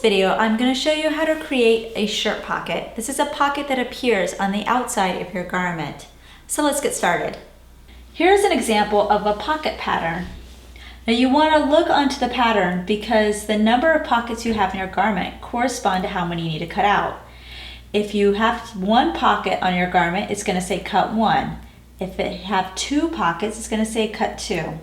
video, I'm going to show you how to create a shirt pocket. This is a pocket that appears on the outside of your garment. So let's get started. Here's an example of a pocket pattern. Now you want to look onto the pattern because the number of pockets you have in your garment correspond to how many you need to cut out. If you have one pocket on your garment, it's going to say cut 1. If it have 2 pockets, it's going to say cut 2.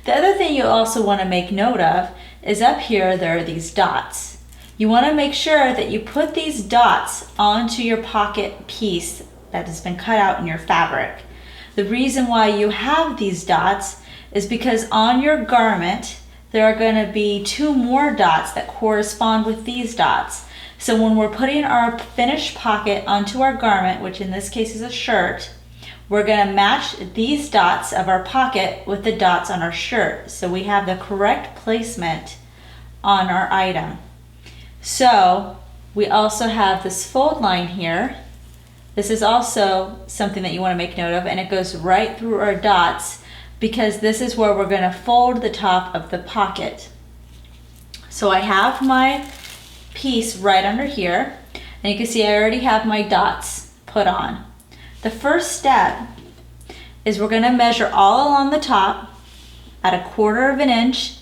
The other thing you also want to make note of is up here there are these dots. You want to make sure that you put these dots onto your pocket piece that has been cut out in your fabric. The reason why you have these dots is because on your garment there are going to be 2 more dots that correspond with these dots. So when we're putting our finished pocket onto our garment, which in this case is a shirt, we're going to match these dots of our pocket with the dots on our shirt, so we have the correct placement on our item. So we also have this fold line here. This is also something that you want to make note of, and it goes right through our dots because this is where we're going to fold the top of the pocket. So I have my piece right under here, and you can see I already have my dots put on. The first step is we're going to measure all along the top at 1/4 inch,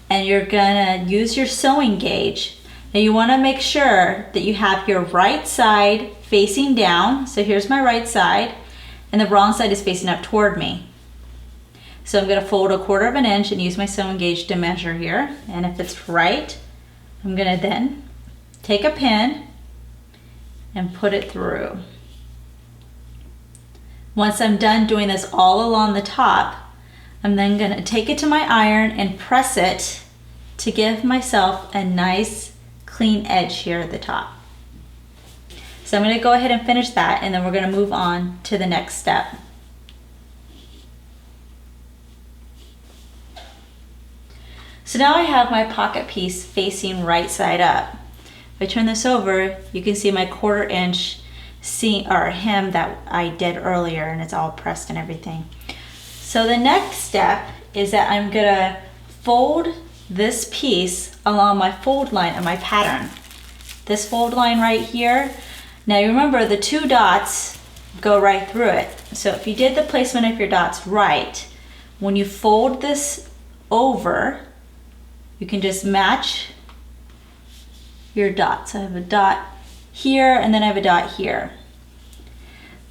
and you're going to use your sewing gauge. Now you want to make sure that you have your right side facing down. So here's my right side, and the wrong side is facing up toward me. So I'm going to fold 1/4 inch and use my sewing gauge to measure here. And if it's right, I'm going to then take a pin and put it through. Once I'm done doing this all along the top, I'm then going to take it to my iron and press it to give myself a nice clean edge here at the top. So I'm going to go ahead and finish that, and then we're going to move on to the next step. So now I have my pocket piece facing right side up. If I turn this over, you can see my 1/4 inch seam or hem that I did earlier, and it's all pressed and everything. So the next step is that I'm gonna fold this piece along my fold line of my pattern. This fold line right here. Now you remember the 2 dots go right through it. So if you did the placement of your dots right, when you fold this over, you can just match your dots. I have a dot here, and then I have a dot here.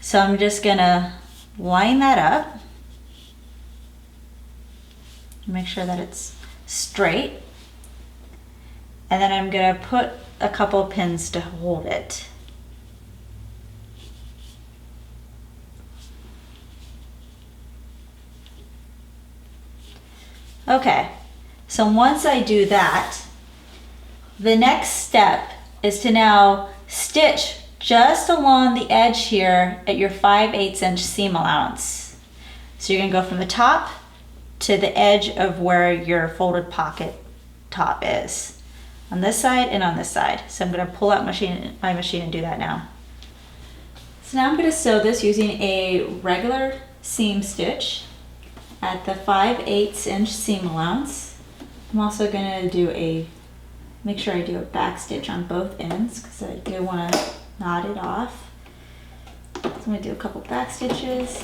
So I'm just gonna line that up. Make sure that it's straight. And then I'm gonna put a couple pins to hold it. Okay, so once I do that, the next step is to now stitch just along the edge here at your 5/8 inch seam allowance. So you're gonna go from the top to the edge of where your folded pocket top is, on this side and on this side. So I'm gonna pull out my machine and do that now. So now I'm gonna sew this using a regular seam stitch at the 5/8 inch seam allowance. I'm also gonna make sure I do a back stitch on both ends because I do want to knot it off. So I'm going to do a couple back stitches.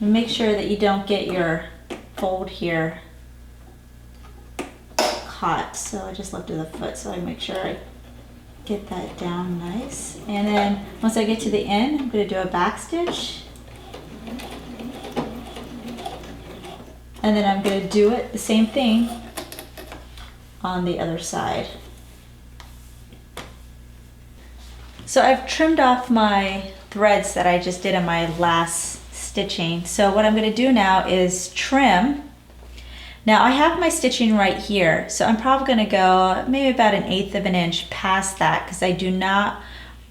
And make sure that you don't get your fold here caught. So I just lifted the foot, so I make sure I get that down nice. And then once I get to the end, I'm going to do a back stitch. And then I'm going to do it the same thing on the other side. So I've trimmed off my threads that I just did in my last stitching. So what I'm going to do now is trim. Now I have my stitching right here, so I'm probably going to go maybe about 1/8 inch past that because I do not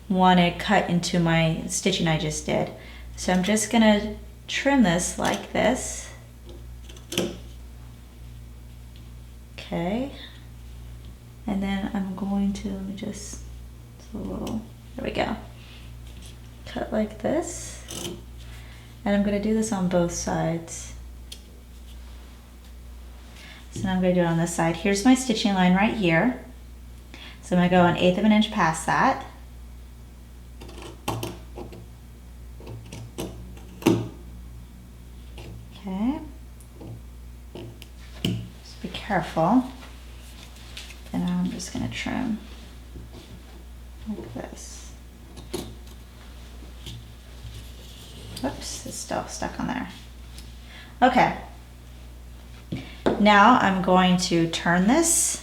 want to cut into my stitching I just did. So I'm just going to trim this like this. Okay, and then I'm going to, let me just, there we go, cut like this, and I'm going to do this on both sides. So now I'm going to do it on this side. Here's my stitching line right here. So I'm going to go 1/8 of an inch past that. Okay. Just be careful. And now I'm just going to trim like this. Whoops, it's still stuck on there. Okay. Now I'm going to turn this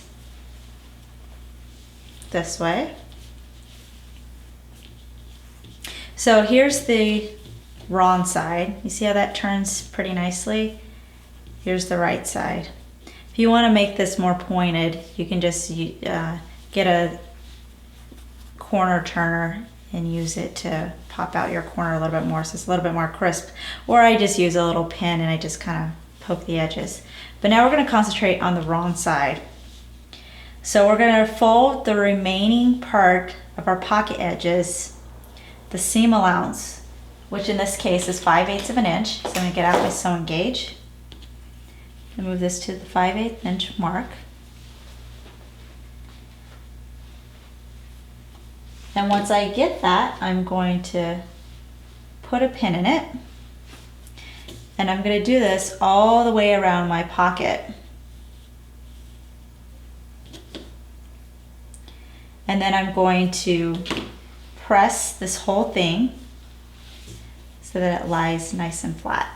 way. So here's the wrong side. You see how that turns pretty nicely? Here's the right side. If you want to make this more pointed, you can just get a corner turner and use it to pop out your corner a little bit more so it's a little bit more crisp. Or I just use a little pin and I just kind of poke the edges. But now we're going to concentrate on the wrong side. So we're going to fold the remaining part of our pocket edges, the seam allowance, which in this case is 5/8 of an inch. So I'm going to get out my sewing gauge and move this to the 5/8 inch mark. And once I get that, I'm going to put a pin in it. And I'm going to do this all the way around my pocket. And then I'm going to press this whole thing so that it lies nice and flat.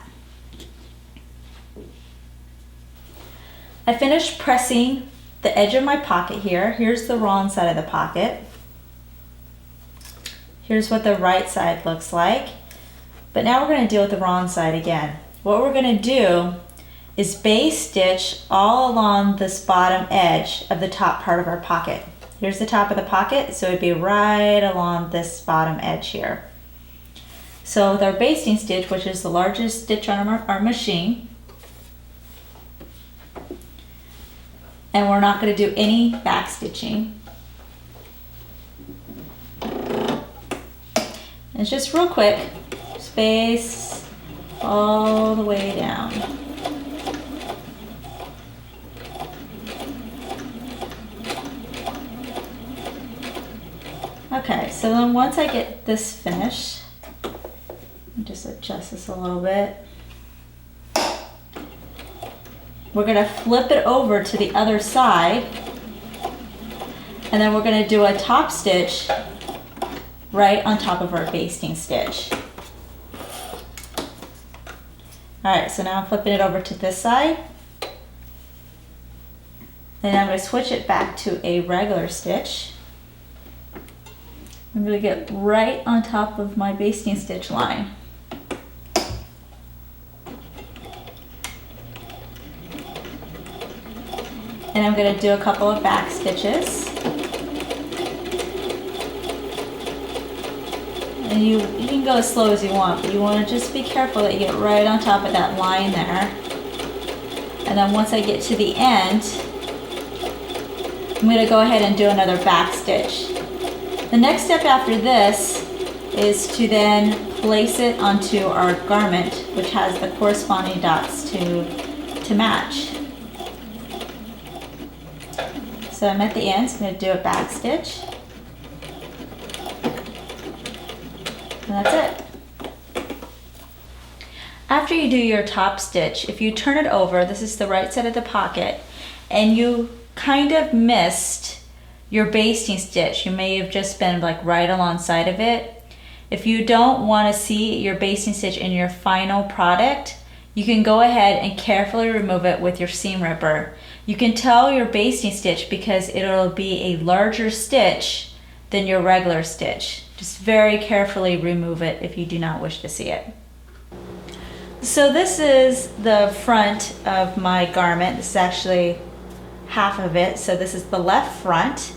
I finished pressing the edge of my pocket here. Here's the wrong side of the pocket. Here's what the right side looks like. But now we're going to deal with the wrong side again. What we're going to do is base stitch all along this bottom edge of the top part of our pocket. Here's the top of the pocket, so it'd be right along this bottom edge here. So with our basting stitch, which is the largest stitch on our machine, and we're not going to do any back stitching. And it's just real quick, space all the way down. Okay, so then once I get this finished, just adjust this a little bit. We're going to flip it over to the other side, and then we're going to do a top stitch right on top of our basting stitch. Alright, so now I'm flipping it over to this side. And I'm going to switch it back to a regular stitch. I'm going to get right on top of my basting stitch line. And I'm going to do a couple of back stitches. And you can go as slow as you want, but you want to just be careful that you get right on top of that line there. And then once I get to the end, I'm going to go ahead and do another back stitch. The next step after this is to then place it onto our garment, which has the corresponding dots to match. So I'm at the end, so I'm going to do a back stitch. And that's it. After you do your top stitch, if you turn it over, this is the right side of the pocket, and you kind of missed your basting stitch, you may have just been like right alongside of it. If you don't want to see your basting stitch in your final product, you can go ahead and carefully remove it with your seam ripper. You can tell your basting stitch because it'll be a larger stitch than your regular stitch. Just very carefully remove it if you do not wish to see it. So this is the front of my garment. This is actually half of it. So this is the left front.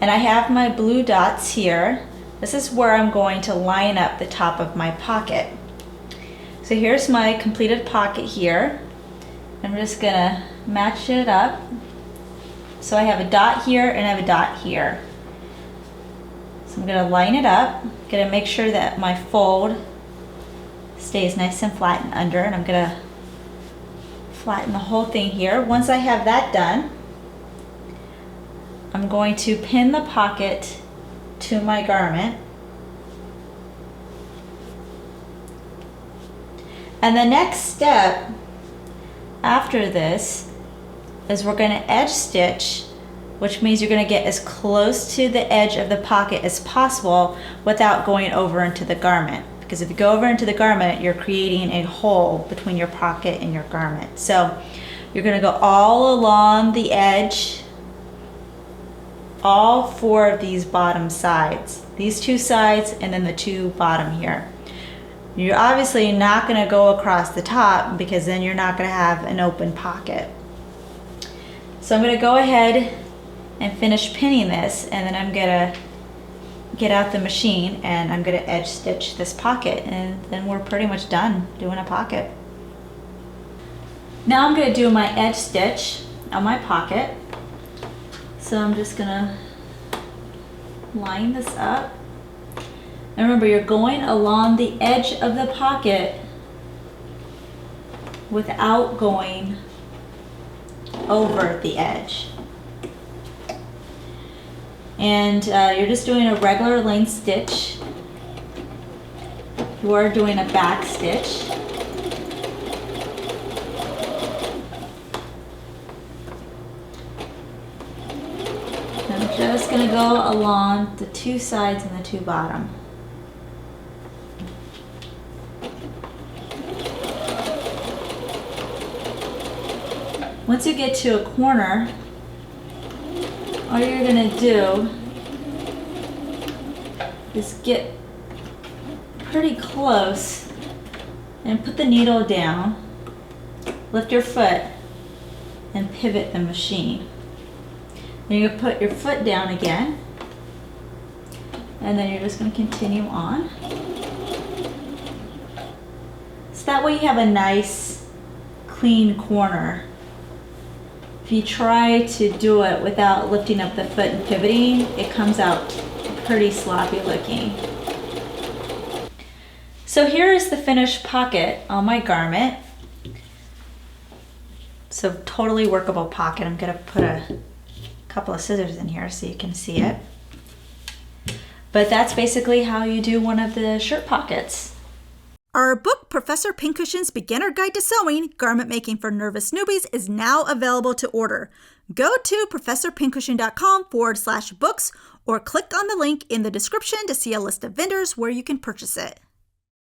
And I have my blue dots here. This is where I'm going to line up the top of my pocket. So here's my completed pocket here. I'm just gonna match it up. So I have a dot here and I have a dot here. So I'm gonna line it up. Gonna make sure that my fold stays nice and flat and under, and I'm gonna flatten the whole thing here. Once I have that done, I'm going to pin the pocket to my garment. And the next step after this is we're going to edge stitch, which means you're going to get as close to the edge of the pocket as possible without going over into the garment. Because if you go over into the garment, you're creating a hole between your pocket and your garment. So you're going to go all along the edge, all four of these bottom sides. These two sides and then the two bottom here. You're obviously not going to go across the top because then you're not going to have an open pocket. So I'm going to go ahead and finish pinning this, and then I'm going to get out the machine and I'm going to edge stitch this pocket, and then we're pretty much done doing a pocket. Now I'm going to do my edge stitch on my pocket. So I'm just going to line this up. And remember, you're going along the edge of the pocket without going over the edge. And you're just doing a regular length stitch. You are doing a back stitch. I'm just going to go along the two sides and the two bottom. Once you get to a corner, all you're going to do is get pretty close and put the needle down, lift your foot, and pivot the machine. Then you're going to put your foot down again, and then you're just going to continue on. So that way you have a nice, clean corner. If you try to do it without lifting up the foot and pivoting, it comes out pretty sloppy looking. So here is the finished pocket on my garment. So totally workable pocket. I'm going to put a couple of scissors in here so you can see it. But that's basically how you do one of the shirt pockets. Our book, Professor Pincushion's Beginner Guide to Sewing, Garment Making for Nervous Newbies, is now available to order. Go to professorpincushion.com/books or click on the link in the description to see a list of vendors where you can purchase it.